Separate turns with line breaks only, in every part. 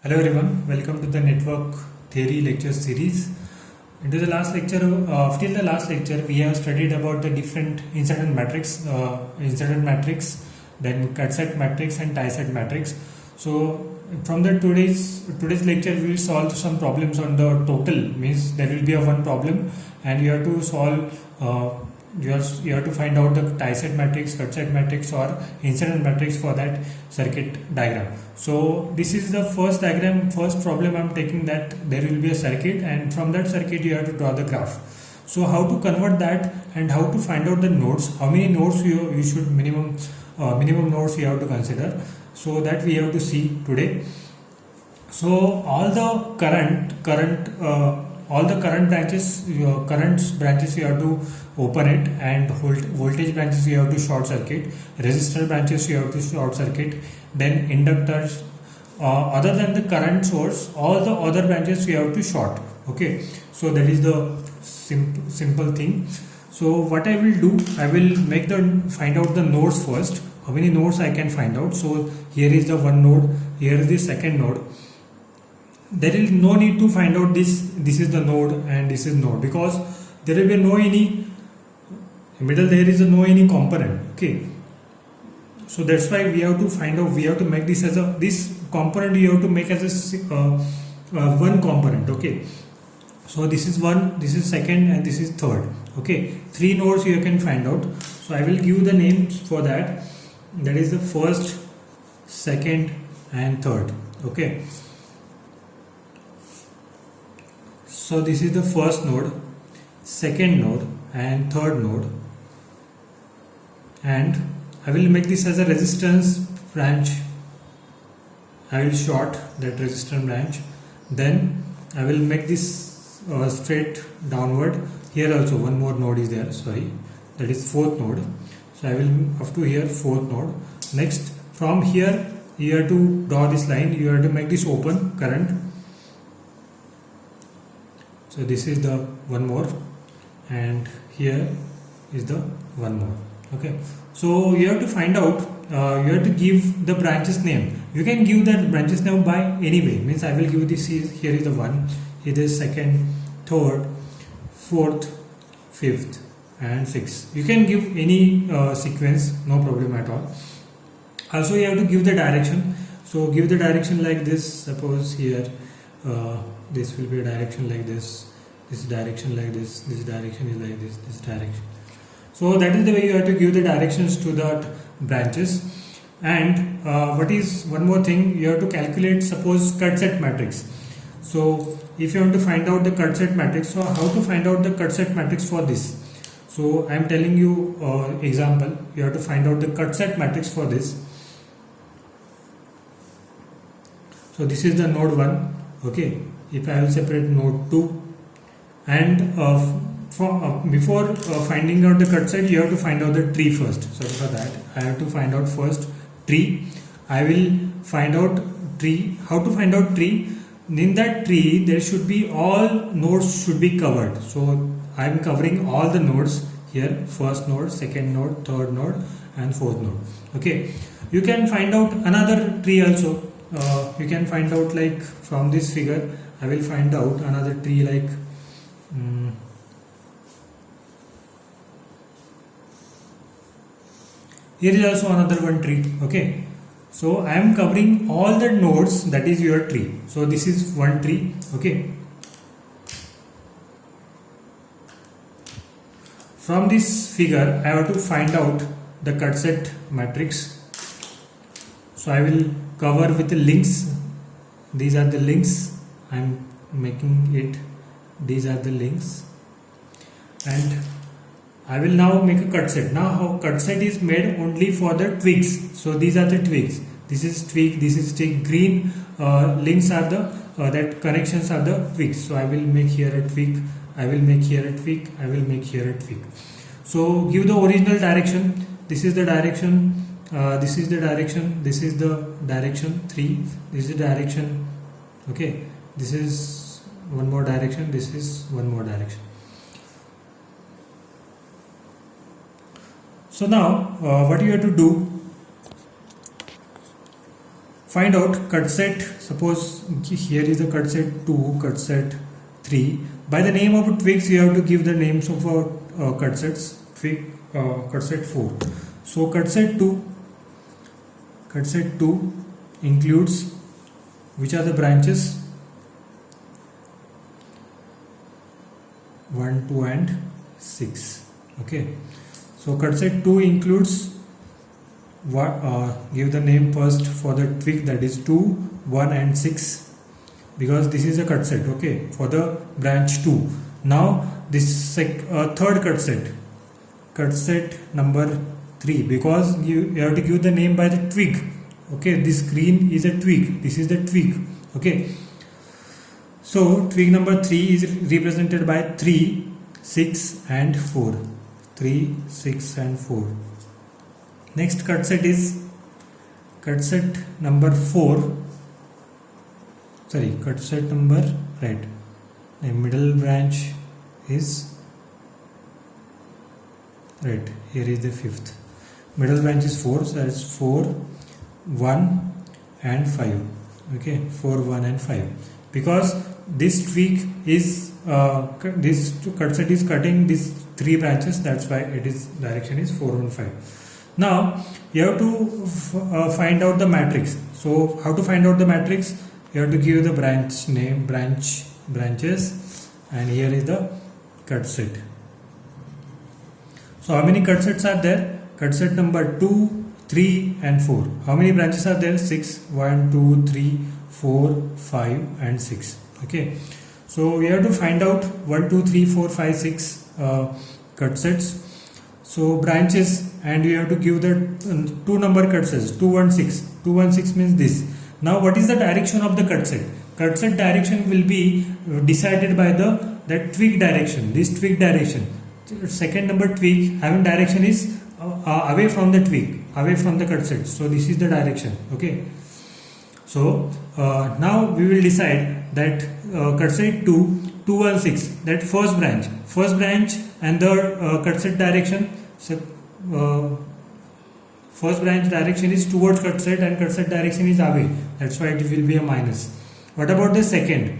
Hello everyone, welcome to the network theory lecture series. Into the last lecture, till the last lecture, we have studied about the different incident matrix, then cut set matrix and tie set matrix. So from the today's lecture, we will solve some problems on the total. Means there will be a one problem, and you have to solve. You have to find out the tie set matrix, cut set matrix, or incident matrix for that circuit diagram. So this is the first diagram, first problem I'm taking, that there will be a circuit, and from that circuit you have to draw the graph. So how to convert that and how to find out the nodes, how many nodes you should minimum nodes you have to consider. So that we have to see today. So all the current branches, branches you have to open it, and voltage branches you have to short circuit, resistor branches you have to short circuit, then inductors, other than the current source, all the other branches you have to short. Okay, so that is the simple thing. So what I will do, I will find out the nodes first, how many nodes I can find out. So here is the one node, here is the second node. There is no need to find out this is the node and this is node, because there will be no any middle, there is no any component. Okay, so that's why we have to find out, we have to make this as a, this component you have to make as a one component. Okay, so this is one, this is second, and this is third. Okay, three nodes you can find out. So I will give the names for that, that is the first, second and third. Okay, so this is the first node, second node and third node, and I will make this as a resistance branch. I will short that resistance branch, then I will make this straight downward. Here also one more node is there, sorry, that is fourth node. So I will up to here, fourth node. Next, from here you have to draw this line, you have to make this open current. So this is the one more, and here is the one more. Okay, so you have to find out, you have to give the branches name. You can give that branches name by any way. Means I will give this is, here is the one, here is second, third, fourth, fifth and sixth. You can give any sequence, no problem at all. Also you have to give the direction. So give the direction like this. Suppose here this will be a direction like this direction like this direction is like this direction. So that is the way you have to give the directions to the branches. And what is one more thing, you have to calculate, suppose cut set matrix. So if you want to find out the cut set matrix, so how to find out the cut set matrix for this? So I am telling you example, you have to find out the cut set matrix for this. So this is the node 1. Okay, if I will separate node 2, and before finding out the cut set, you have to find out the tree first. So for that I have to find out first tree. I will find out tree. How to find out tree? In that tree there should be, all nodes should be covered. So I am covering all the nodes here, first node, second node, third node and fourth node. Okay, you can find out another tree also. You can find out, like from this figure I will find out another tree, like here is also another one tree. Okay, so I am covering all the nodes, that is your tree. So this is one tree. Okay, from this figure I have to find out the cut set matrix. So I will cover with the links. These are the links I am making it, these are the links, and I will now make a cut set. Now how cut set is made only for the twigs. So these are the twigs. This is twig, this is twig. Green links are the that connections are the twigs. So I will make here a twig, I will make here a twig, I will make here a twig. So give the original direction. This is the direction, this is the direction, this is the direction 3, this is the direction. Okay, this is one more direction, this is one more direction. So now what you have to do, find out cut set. Suppose here is a cut set 2, cut set 3. By the name of twigs you have to give the names of cut sets. Twig, cut set 4. So cut set 2 includes which are the branches? 1, 2 and 6. Okay, so cut set 2 includes what, give the name first for the twig, that is 2, 1 and 6, because this is a cut set. Okay, for the branch 2. Now this third cut set number 3, because you have to give the name by the twig. Okay, this green is a twig, this is the twig. Okay, so twig number 3 is represented by 3, 6 and 4. 3, 6 and 4. Next cut set is cut set number 4. Sorry, cut set number, right. The middle branch is, right, here is the 5th. Middle branch is 4, so that's 4, 1 and 5. Okay, 4, 1 and 5. Because this twig is this cut set is cutting these 3 branches, that's why it is direction is 4, 1, 5. Now you have to find out the matrix. So how to find out the matrix? You have to give the branch name, branches, and here is the cut set. So how many cut sets are there? Cut set number 2, 3 and 4. How many branches are there? 6. 1, 2, 3, 4, 5 and 6. Okay, so we have to find out 1, 2, 3, 4, 5, 6 cut sets. So branches, and you have to give the 2 number cut sets, 2, 1, 6. 2, 1, 6 means this. Now what is the direction of the cut set? Cut set direction will be decided by that twig direction, this twig direction. Second number twig having direction is away from the twig, away from the cut set. So this is the direction. Okay, so now we will decide that cut set 2, 2, 1, 6, that first branch and the cut set direction. So first branch direction is towards cut set and cut set direction is away, that's why it will be a minus. What about the second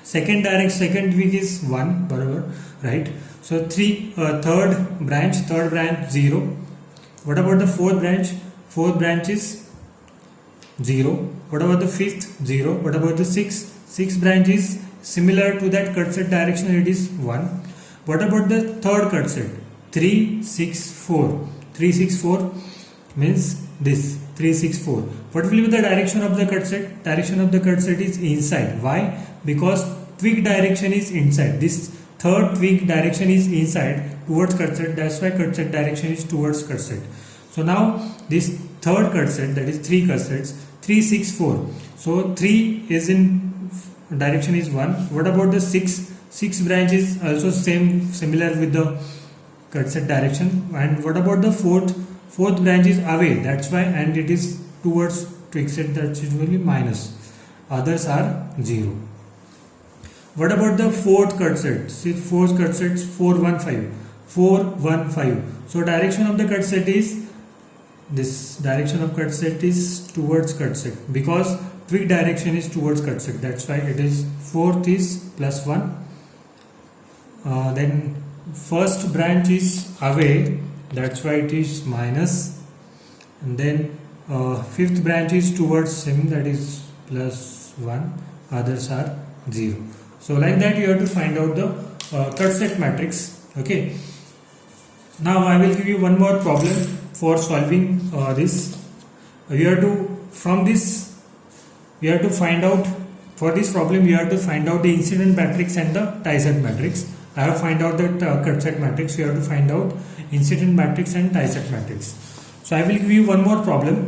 twig is 1, barabar, right? So third branch 0. What about the fourth branch is 0. What about the fifth? 0. What about the sixth branch is similar to that cut set direction, it is 1. What about the third cut set? 3, 6, 4. 3, 6, 4 means this 3, 6, 4. What will be the direction of the cut set? Direction of the cut set is inside. Why? Because twig direction is inside. This third twig direction is inside towards cut set. That's why cut set direction is towards cut set. So now this third cut set, that is 3 cut sets, 3, 6, 4. So 3 is in direction is 1. What about the 6? 6 branch is also similar with the cut set direction. And what about the fourth branch is away, that's why, and it is towards twig set, that's usually minus. Others are 0. What about the fourth cut set? See, fourth cut set 4, 1, 5. 4, 1, 5. So direction of the cut set is, this direction of cut set is towards cut set, because twig direction is towards cut set, that's why it is fourth is plus 1. Then first branch is away, that's why it is minus, and then fifth branch is towards him, that is plus 1. Others are 0. So like that you have to find out the cut set matrix. Okay, now I will give you one more problem for solving this. You have to, from this you have to find out, for this problem you have to find out the incident matrix and the tie-set matrix. I have find out that cut set matrix, you have to find out incident matrix and tie-set matrix. So I will give you one more problem.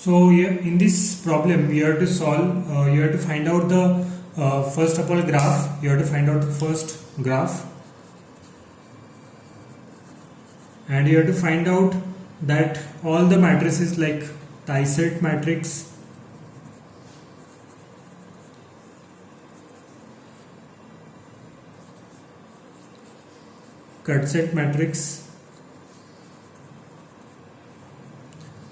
So in this problem you have to solve, you have to find out the first of all graph. You have to find out the first graph, and you have to find out that all the matrices like Tysset matrix, Cutsat matrix,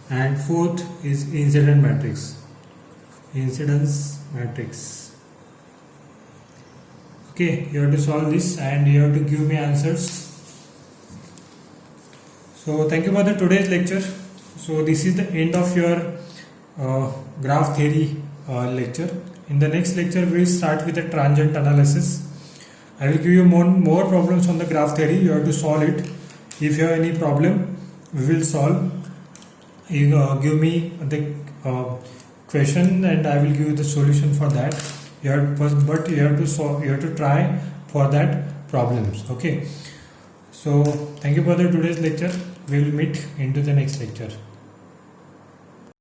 and fourth is incidence matrix. Okay, you have to solve this and you have to give me answers. So thank you for the today's lecture. So this is the end of your graph theory lecture. In the next lecture we will start with the transient analysis. I will give you more problems on the graph theory. You have to solve it. If you have any problem, we will solve. You give me the question and I will give you the solution for that. You have to solve. You have to try for that problems. Okay. So thank you for the today's lecture. We will meet into the next lecture.